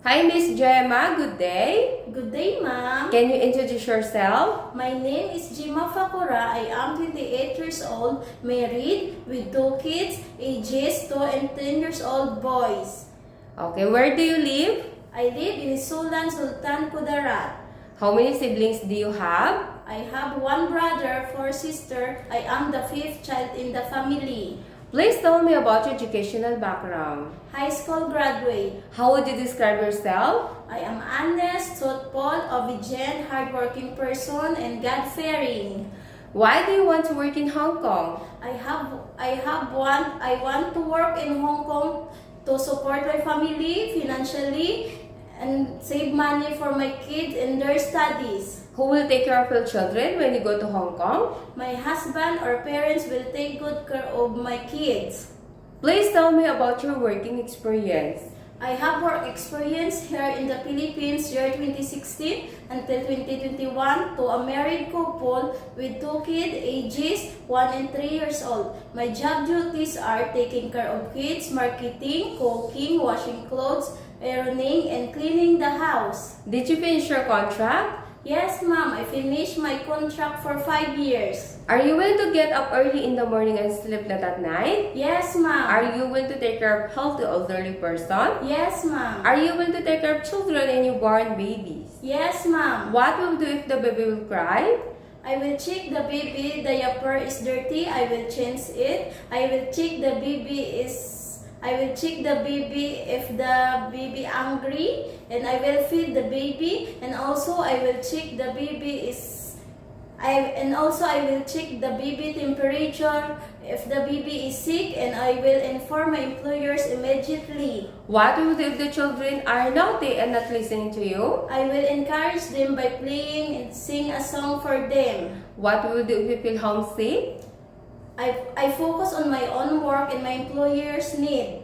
Hi, Miss Gemma. Good day. Good day, ma'am. Can you introduce yourself? My name is Jima Fakura. I am 28 years old, married, with 2 kids, ages 2 and 10 years old boys. Okay, where do you live? I live in Isulan, Sultan Kudarat. How many siblings do you have? I have 1 brother, 4 sisters. I am the 5th child in the family. Please tell me about your educational background. High school graduate. How would you describe yourself? I am honest, thoughtful, obedient, hardworking person, and God-fearing. Why do you want to work in Hong Kong? I want to work in Hong Kong to support my family financially and save money for my kids and their studies. Who will take care of your children when you go to Hong Kong? My husband or parents will take good care of my kids. Please tell me about your working experience. I have work experience here in the Philippines year 2016 until 2021 to a married couple with 2 kids ages 1 and 3 years old. My job duties are taking care of kids, marketing, cooking, washing clothes, ironing, and cleaning the house. Did you finish your contract? Yes, ma'am. I finished my contract for 5 years. Are you willing to get up early in the morning and sleep late at night? Yes, ma'am. Are you willing to take care of healthy elderly person? Yes, ma'am. Are you willing to take care of children and newborn babies? Yes, ma'am. What will you do if the baby will cry? I will check the baby diaper is dirty. I will change it. I will check the baby if the baby angry, and I will feed the baby, and also I will check the baby temperature if the baby is sick, and I will inform my employers immediately. What will you do if the children are naughty and not listening to you? I will encourage them by playing and sing a song for them. What will you do if you feel homesick? I focus on my own work and my employer's need.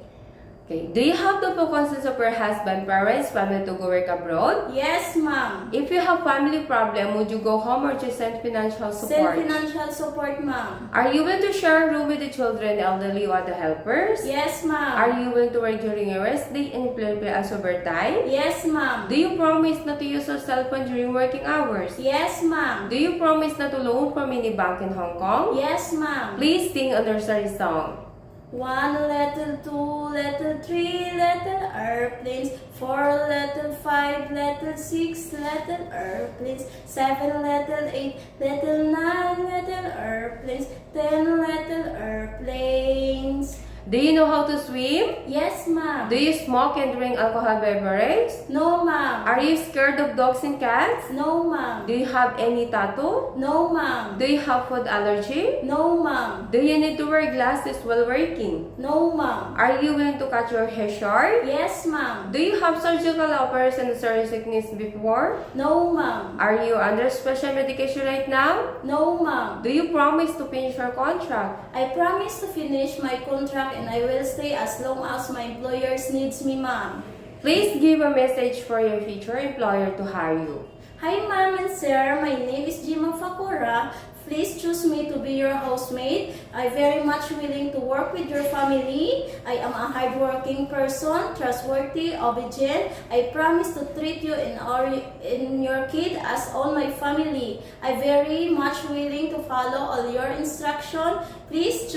Okay. Do you have the full consent of your husband, parents, family to go work abroad? Yes, ma'am. If you have family problem, would you go home or just send financial support? Send financial support, ma'am. Are you willing to share a room with the children, elderly, or the helpers? Yes, ma'am. Are you willing to work during your rest day and play as overtime? Yes, ma'am. Do you promise not to use your cell phone during working hours? Yes, ma'am. Do you promise not to loan from any bank in Hong Kong? Yes, ma'am. Please sing a nursery song. 1 little, 2 little, 3 little airplanes, 4 little, 5 little, 6 little airplanes, 7 little, 8 little, 9 little airplanes, 10 little airplanes. Do you know how to swim? Yes, ma'am. Do you smoke and drink alcohol beverage? No, ma'am. Are you scared of dogs and cats? No, ma'am. Do you have any tattoo? No, ma'am. Do you have food allergy? No, ma'am. Do you need to wear glasses while working? No, ma'am. Are you willing to cut your hair short? Yes, ma'am. Do you have surgical operation or sickness before? No, ma'am. Are you under special medication right now? No, ma'am. Do you promise to finish your contract? I promise to finish my contract and I will stay as long as my employers needs me, ma'am. Please give a message for your future employer to hire you. Hi, ma'am and sir. My name is Jima Fakura. Please choose me to be your housemate. I'm very much willing to work with your family. I am a hardworking person, trustworthy, obedient. I promise to treat you and your kid as all my family. I'm very much willing to follow all your instructions. Please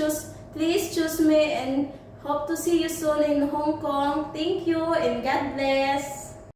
choose me and hope to see you soon in Hong Kong. Thank you and God bless.